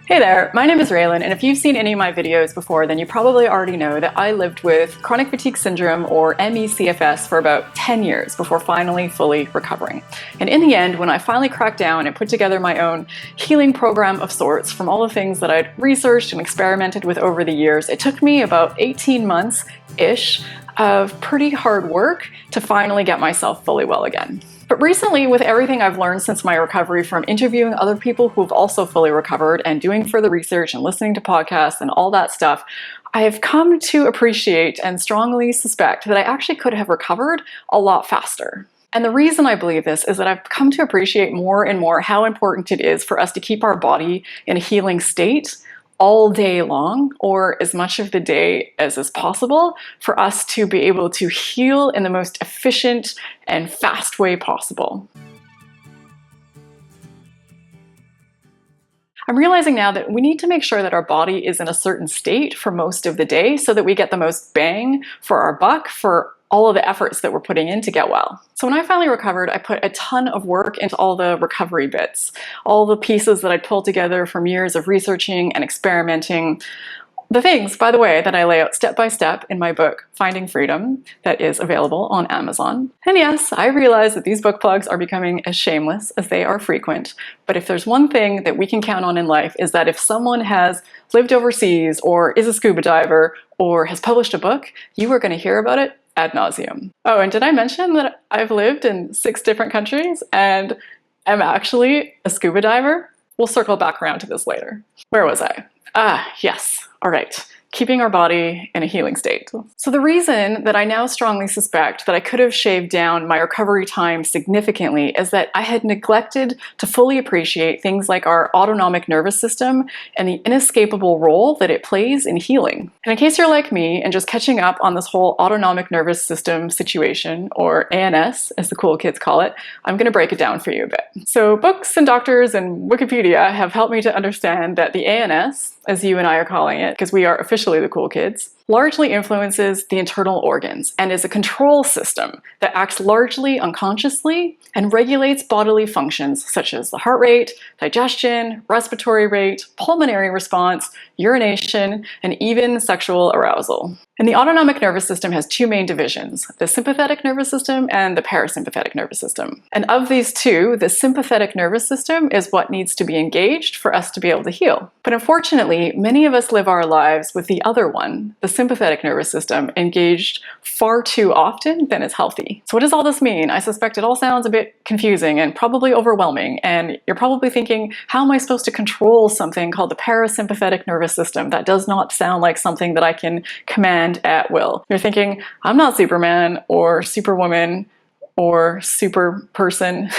Hey there, my name is Raylan, and if you've seen any of my videos before, then you probably already know that I lived with chronic fatigue syndrome, or ME/CFS, for about 10 years before finally fully recovering. And in the end, when I finally cracked down and put together my own healing program of sorts from all the things that I'd researched and experimented with over the years, it took me about 18 months-ish of pretty hard work to finally get myself fully well again. But recently, with everything I've learned since my recovery from interviewing other people who've also fully recovered and doing further research and listening to podcasts and all that stuff, I have come to appreciate and strongly suspect that I actually could have recovered a lot faster. And the reason I believe this is that I've come to appreciate more and more how important it is for us to keep our body in a healing state all day long, or as much of the day as is possible, for us to be able to heal in the most efficient and fast way possible. I'm realizing now that we need to make sure that our body is in a certain state for most of the day so that we get the most bang for our buck for all of the efforts that we're putting in to get well. So when I finally recovered, I put a ton of work into all the recovery bits, all the pieces that I'd pulled together from years of researching and experimenting. The things, by the way, that I lay out step by step in my book, Finding Freedom, that is available on Amazon. And yes, I realize that these book plugs are becoming as shameless as they are frequent, but if there's one thing that we can count on in life is that if someone has lived overseas or is a scuba diver or has published a book, you are going to hear about it ad nauseum. Oh, and did I mention that I've lived in 6 different countries and am actually a scuba diver? We'll circle back around to this later. Where was I? Yes. All right. Keeping our body in a healing state. So the reason that I now strongly suspect that I could have shaved down my recovery time significantly is that I had neglected to fully appreciate things like our autonomic nervous system and the inescapable role that it plays in healing. And in case you're like me and just catching up on this whole autonomic nervous system situation, or ANS as the cool kids call it, I'm going to break it down for you a bit. So books and doctors and Wikipedia have helped me to understand that the ANS, as you and I are calling it, because we are officially the cool kids, largely influences the internal organs and is a control system that acts largely unconsciously and regulates bodily functions such as the heart rate, digestion, respiratory rate, pulmonary response, urination, and even sexual arousal. And the autonomic nervous system has 2 main divisions, the sympathetic nervous system and the parasympathetic nervous system. And of these 2, the sympathetic nervous system is what needs to be engaged for us to be able to heal. But unfortunately, many of us live our lives with the other one, the sympathetic nervous system, engaged far too often than is healthy. So what does all this mean? I suspect it all sounds a bit confusing and probably overwhelming, and you're probably thinking, how am I supposed to control something called the parasympathetic nervous system? That does not sound like something that I can command at will. You're thinking, I'm not Superman or Superwoman or super person.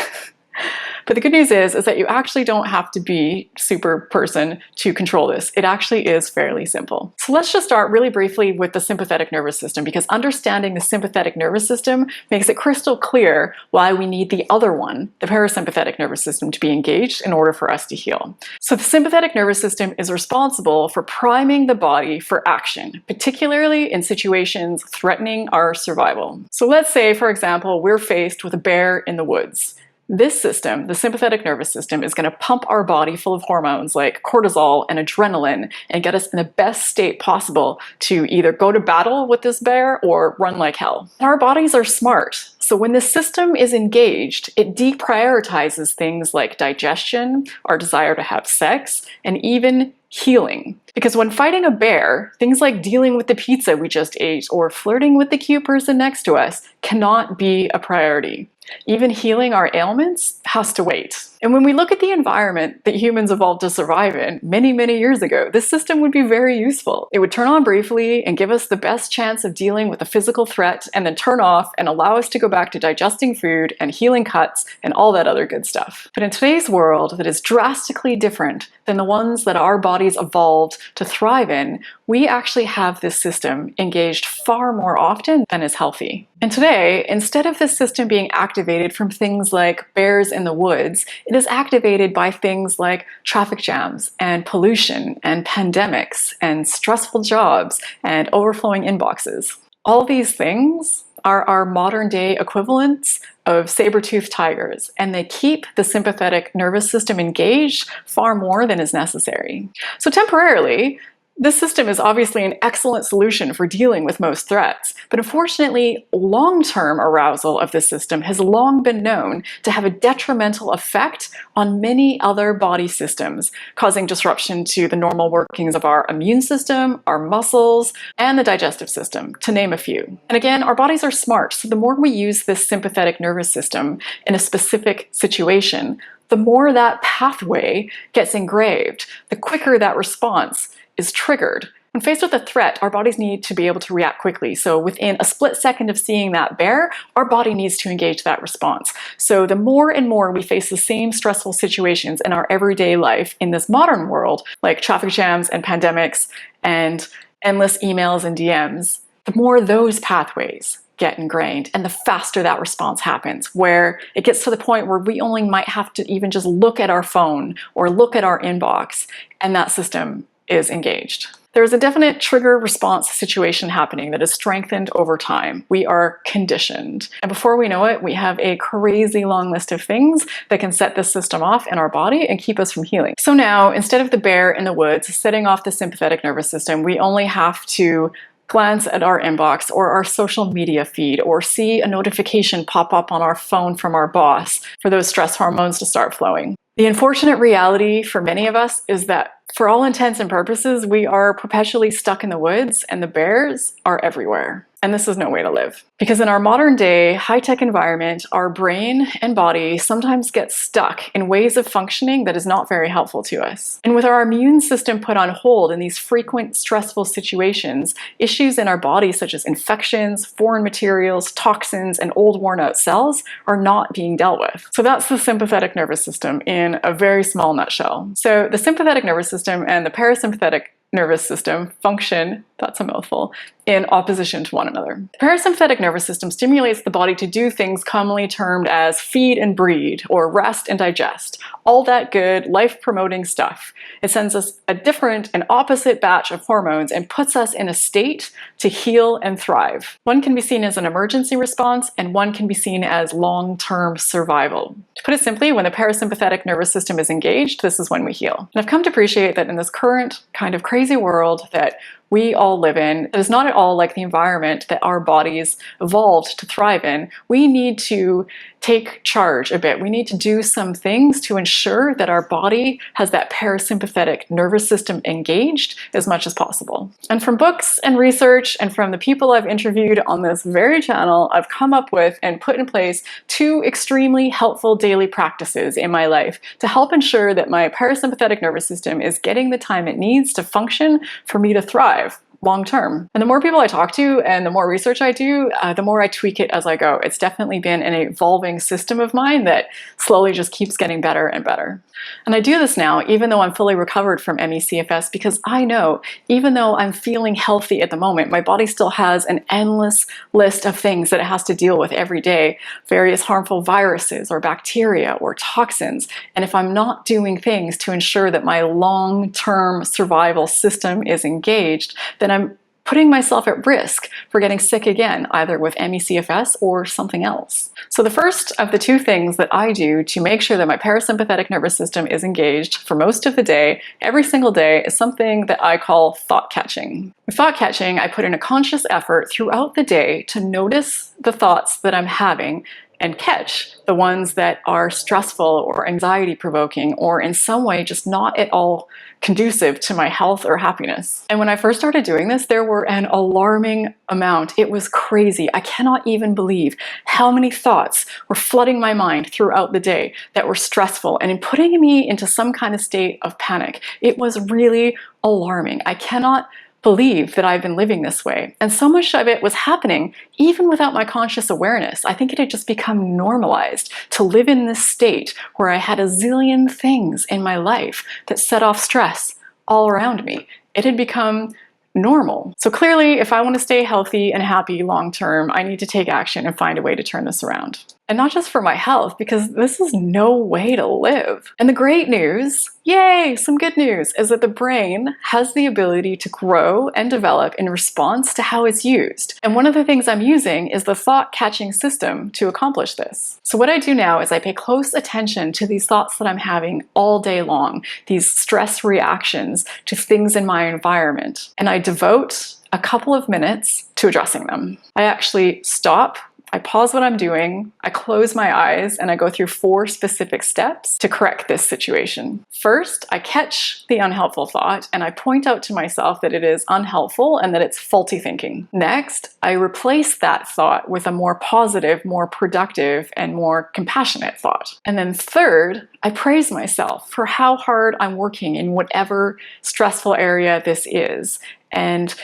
But the good news is that you actually don't have to be super person to control this. It actually is fairly simple. So let's just start really briefly with the sympathetic nervous system, because understanding the sympathetic nervous system makes it crystal clear why we need the other one, the parasympathetic nervous system, to be engaged in order for us to heal. So the sympathetic nervous system is responsible for priming the body for action, particularly in situations threatening our survival. So let's say, for example, we're faced with a bear in the woods. This system, the sympathetic nervous system, is going to pump our body full of hormones like cortisol and adrenaline and get us in the best state possible to either go to battle with this bear or run like hell. Our bodies are smart, so when the system is engaged, it deprioritizes things like digestion, our desire to have sex, and even healing. Because when fighting a bear, things like dealing with the pizza we just ate or flirting with the cute person next to us cannot be a priority. Even healing our ailments has to wait. And when we look at the environment that humans evolved to survive in many, many years ago, this system would be very useful. It would turn on briefly and give us the best chance of dealing with a physical threat, and then turn off and allow us to go back to digesting food and healing cuts and all that other good stuff. But in today's world that is drastically different than the ones that our bodies evolved to thrive in, we actually have this system engaged far more often than is healthy. And today, instead of this system being activated from things like bears in the woods, it is activated by things like traffic jams and pollution and pandemics and stressful jobs and overflowing inboxes. All these things are our modern day equivalents of saber-toothed tigers, and they keep the sympathetic nervous system engaged far more than is necessary. So temporarily, this system is obviously an excellent solution for dealing with most threats, but unfortunately, long-term arousal of this system has long been known to have a detrimental effect on many other body systems, causing disruption to the normal workings of our immune system, our muscles, and the digestive system, to name a few. And again, our bodies are smart, so the more we use this sympathetic nervous system in a specific situation, the more that pathway gets engraved, the quicker that response is triggered. When faced with a threat, our bodies need to be able to react quickly. So within a split second of seeing that bear, our body needs to engage that response. So the more and more we face the same stressful situations in our everyday life in this modern world, like traffic jams and pandemics and endless emails and DMs, the more those pathways get ingrained and the faster that response happens, where it gets to the point where we only might have to even just look at our phone or look at our inbox and that system is engaged. There is a definite trigger response situation happening that is strengthened over time. We are conditioned. And before we know it, we have a crazy long list of things that can set this system off in our body and keep us from healing. So now, instead of the bear in the woods setting off the sympathetic nervous system, we only have to glance at our inbox or our social media feed or see a notification pop up on our phone from our boss for those stress hormones to start flowing. The unfortunate reality for many of us is that for all intents and purposes, we are perpetually stuck in the woods and the bears are everywhere. And this is no way to live. Because in our modern day, high-tech environment, our brain and body sometimes get stuck in ways of functioning that is not very helpful to us. And with our immune system put on hold in these frequent stressful situations, issues in our body such as infections, foreign materials, toxins, and old worn-out cells are not being dealt with. So that's the sympathetic nervous system in a very small nutshell. So the sympathetic nervous system and the parasympathetic nervous system function, that's a mouthful, in opposition to one another. The parasympathetic nervous system stimulates the body to do things commonly termed as feed and breed, or rest and digest. All that good, life-promoting stuff. It sends us a different and opposite batch of hormones and puts us in a state to heal and thrive. One can be seen as an emergency response, and one can be seen as long-term survival. To put it simply, when the parasympathetic nervous system is engaged, this is when we heal. And I've come to appreciate that in this current kind of crazy world that we all live in, it is not at all like the environment that our bodies evolved to thrive in. We need to take charge a bit. We need to do some things to ensure that our body has that parasympathetic nervous system engaged as much as possible. And from books and research and from the people I've interviewed on this very channel, I've come up with and put in place 2 extremely helpful daily practices in my life to help ensure that my parasympathetic nervous system is getting the time it needs to function for me to thrive long term. And the more people I talk to and the more research I do, the more I tweak it as I go. It's definitely been an evolving system of mine that slowly just keeps getting better and better. And I do this now, even though I'm fully recovered from ME/CFS, because I know, even though I'm feeling healthy at the moment, my body still has an endless list of things that it has to deal with every day, various harmful viruses or bacteria or toxins. And if I'm not doing things to ensure that my long-term survival system is engaged, then I'm putting myself at risk for getting sick again, either with ME/CFS or something else. So the first of the 2 things that I do to make sure that my parasympathetic nervous system is engaged for most of the day, every single day, is something that I call thought catching. With thought catching, I put in a conscious effort throughout the day to notice the thoughts that I'm having and catch the ones that are stressful or anxiety provoking or in some way just not at all conducive to my health or happiness. And when I first started doing this, there were an alarming amount. It was crazy. I cannot even believe how many thoughts were flooding my mind throughout the day that were stressful and in putting me into some kind of state of panic. It was really alarming. I cannot believe that I've been living this way. And so much of it was happening even without my conscious awareness. I think it had just become normalized to live in this state where I had a zillion things in my life that set off stress all around me. It had become normal. So clearly, if I want to stay healthy and happy long term, I need to take action and find a way to turn this around. And not just for my health, because this is no way to live. And the great news, yay, some good news, is that the brain has the ability to grow and develop in response to how it's used. And one of the things I'm using is the thought catching system to accomplish this. So what I do now is I pay close attention to these thoughts that I'm having all day long, these stress reactions to things in my environment. And I devote a couple of minutes to addressing them. I actually stop, I pause what I'm doing, I close my eyes, and I go through 4 specific steps to correct this situation. First, I catch the unhelpful thought and I point out to myself that it is unhelpful and that it's faulty thinking. Next, I replace that thought with a more positive, more productive, and more compassionate thought. And then third, I praise myself for how hard I'm working in whatever stressful area this is, and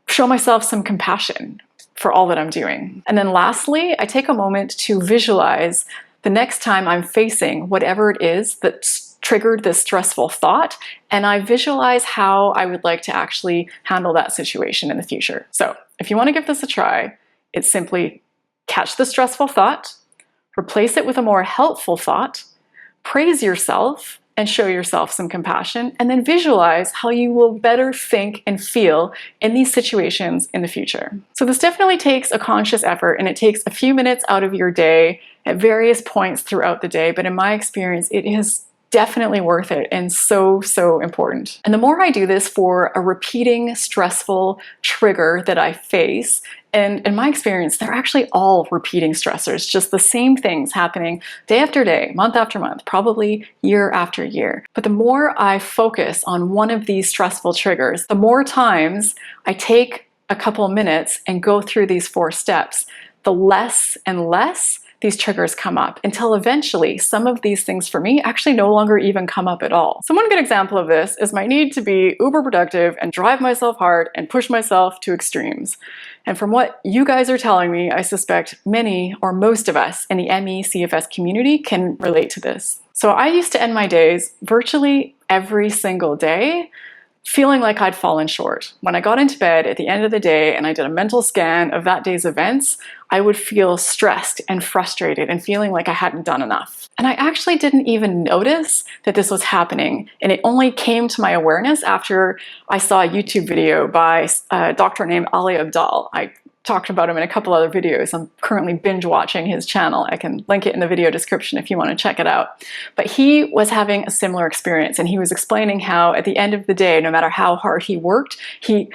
show myself some compassion for all that I'm doing. And then lastly, I take a moment to visualize the next time I'm facing whatever it is that's triggered this stressful thought, and I visualize how I would like to actually handle that situation in the future. So if you want to give this a try, it's simply catch the stressful thought, replace it with a more helpful thought, praise yourself, and show yourself some compassion, and then visualize how you will better think and feel in these situations in the future. So this definitely takes a conscious effort, and it takes a few minutes out of your day at various points throughout the day, but in my experience, it is definitely worth it and so important. And the more I do this for a repeating stressful trigger that I face, and in my experience, they're actually all repeating stressors, just the same things happening day after day, month after month, probably year after year. But the more I focus on one of these stressful triggers, the more times I take a couple minutes and go through these 4 steps, the less and less these triggers come up, until eventually some of these things for me actually no longer even come up at all. So one good example of this is my need to be uber productive and drive myself hard and push myself to extremes. And from what you guys are telling me, I suspect many or most of us in the ME CFS community can relate to this. So I used to end my days virtually every single day feeling like I'd fallen short. When I got into bed at the end of the day and I did a mental scan of that day's events, I would feel stressed and frustrated and feeling like I hadn't done enough. And I actually didn't even notice that this was happening. And it only came to my awareness after I saw a YouTube video by a doctor named Ali Abdaal. I talked about him in a couple other videos. I'm currently binge watching his channel. I can link it in the video description if you want to check it out. But he was having a similar experience, and he was explaining how at the end of the day, no matter how hard he worked, he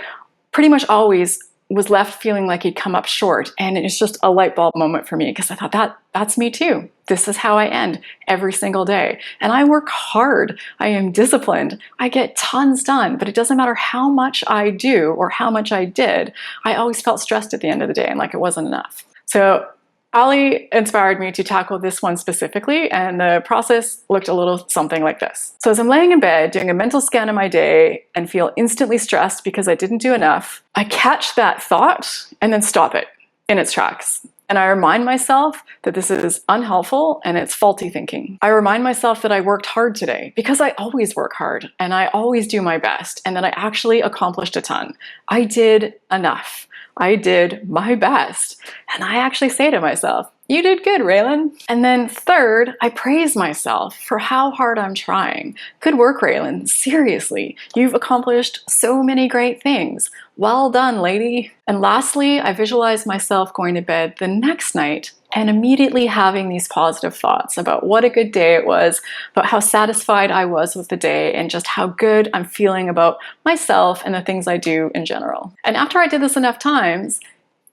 pretty much always was left feeling like he'd come up short. And it's just a light bulb moment for me, because I thought that's me too. This is how I end every single day. And I work hard. I am disciplined. I get tons done, but it doesn't matter how much I do or how much I did. I always felt stressed at the end of the day and like it wasn't enough. So Ali inspired me to tackle this one specifically, and the process looked a little something like this. So as I'm laying in bed doing a mental scan of my day and feel instantly stressed because I didn't do enough, I catch that thought and then stop it in its tracks. And I remind myself that this is unhelpful and it's faulty thinking. I remind myself that I worked hard today, because I always work hard and I always do my best, and that I actually accomplished a ton. I did enough. I did my best. And I actually say to myself, you did good, Raylan. And then third, I praise myself for how hard I'm trying. Good work, Raylan. Seriously, you've accomplished so many great things. Well done, lady. And lastly, I visualize myself going to bed the next night and immediately having these positive thoughts about what a good day it was, about how satisfied I was with the day, and just how good I'm feeling about myself and the things I do in general. And after I did this enough times,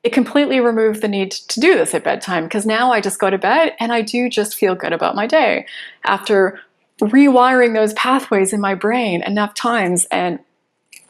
it completely removed the need to do this at bedtime, because now I just go to bed and I do just feel good about my day. After rewiring those pathways in my brain enough times and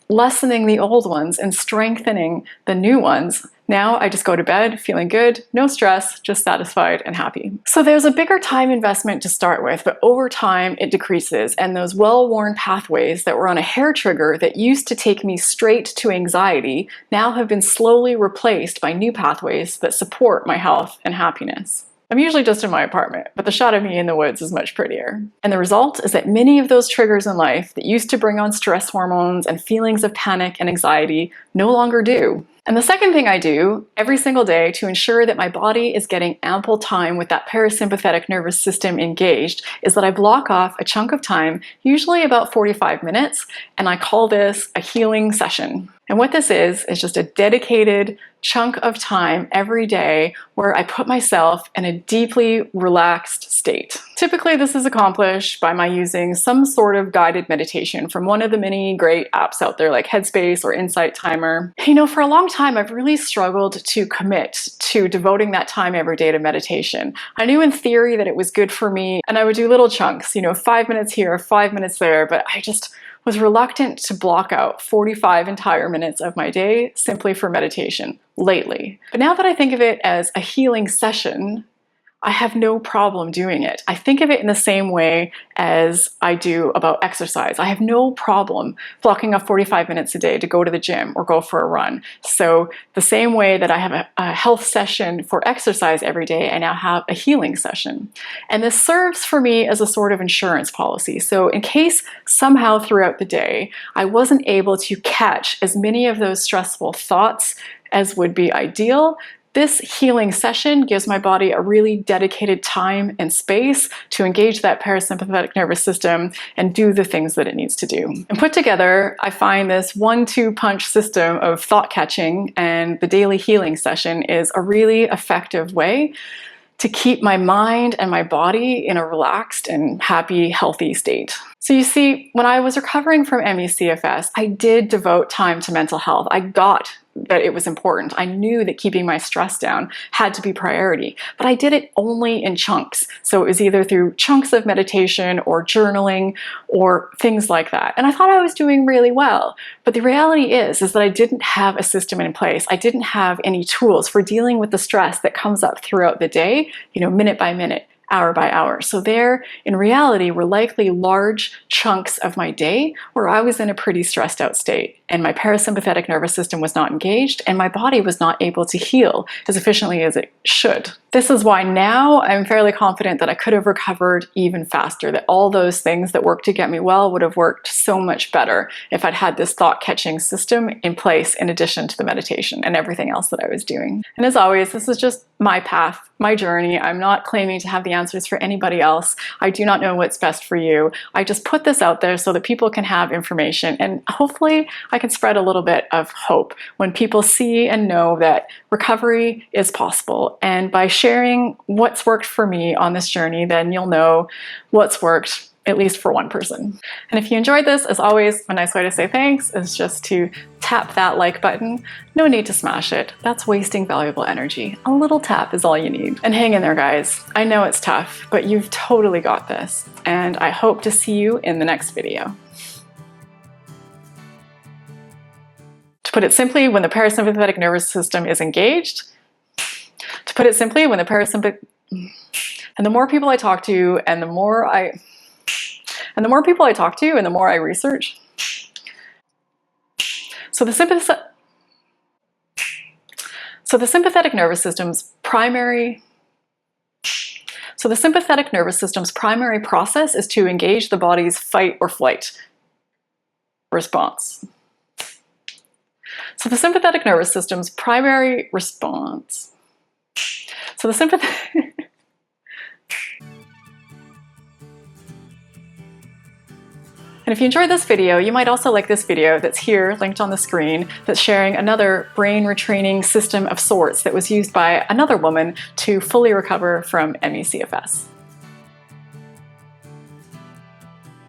lessening the old ones and strengthening the new ones, now I just go to bed feeling good, no stress, just satisfied and happy. So there's a bigger time investment to start with, but over time it decreases, and those well-worn pathways that were on a hair trigger that used to take me straight to anxiety now have been slowly replaced by new pathways that support my health and happiness. I'm usually just in my apartment, but the shot of me in the woods is much prettier. And the result is that many of those triggers in life that used to bring on stress hormones and feelings of panic and anxiety no longer do. And the second thing I do every single day to ensure that my body is getting ample time with that parasympathetic nervous system engaged is that I block off a chunk of time, usually about 45 minutes, and I call this a healing session. And what this is just a dedicated chunk of time every day where I put myself in a deeply relaxed state. Typically, this is accomplished by my using some sort of guided meditation from one of the many great apps out there like Headspace or Insight Timer. You know, for a long time, I've really struggled to commit to devoting that time every day to meditation. I knew in theory that it was good for me, and I would do little chunks, 5 minutes here, 5 minutes there, but I just was reluctant to block out 45 entire minutes of my day simply for meditation lately. But now that I think of it as a healing session, I have no problem doing it. I think of it in the same way as I do about exercise. I have no problem blocking off 45 minutes a day to go to the gym or go for a run. So the same way that I have a health session for exercise every day, I now have a healing session. And this serves for me as a sort of insurance policy. So in case somehow throughout the day I wasn't able to catch as many of those stressful thoughts as would be ideal, this healing session gives my body a really dedicated time and space to engage that parasympathetic nervous system and do the things that it needs to do. And put together, I find this 1-2 punch system of thought catching and the daily healing session is a really effective way to keep my mind and my body in a relaxed and happy, healthy state. So you see, when I was recovering from ME/CFS, I did devote time to mental health. I got that it was important. I knew that keeping my stress down had to be priority, but I did it only in chunks. So it was either through chunks of meditation or journaling or things like that. And I thought I was doing really well. But the reality is that I didn't have a system in place. I didn't have any tools for dealing with the stress that comes up throughout the day, minute by minute, hour by hour. So there, in reality, were likely large chunks of my day where I was in a pretty stressed out state and my parasympathetic nervous system was not engaged and my body was not able to heal as efficiently as it should. This is why now I'm fairly confident that I could have recovered even faster, that all those things that worked to get me well would have worked so much better if I'd had this thought-catching system in place in addition to the meditation and everything else that I was doing. And as always, this is just my path, my journey. I'm not claiming to have the answers for anybody else. I do not know what's best for you. I just put this out there so that people can have information and hopefully I can spread a little bit of hope when people see and know that recovery is possible. And by sharing what's worked for me on this journey, then you'll know what's worked at least for one person. And if you enjoyed this, as always, a nice way to say thanks is just to tap that like button. No need to smash it. That's wasting valuable energy. A little tap is all you need. And hang in there, guys. I know it's tough, but you've totally got this. And I hope to see you in the next video. To put it simply, when the parasympathetic nervous system is engaged, to put it simply, when the parasympathetic, and the more people I talk to, and the more people I talk to, and the more I research. So the sympathetic nervous system's primary process is to engage the body's fight or flight response. So the sympathetic nervous system's primary response. So the sympathetic. And if you enjoyed this video, you might also like this video that's here, linked on the screen, that's sharing another brain retraining system of sorts that was used by another woman to fully recover from ME/CFS.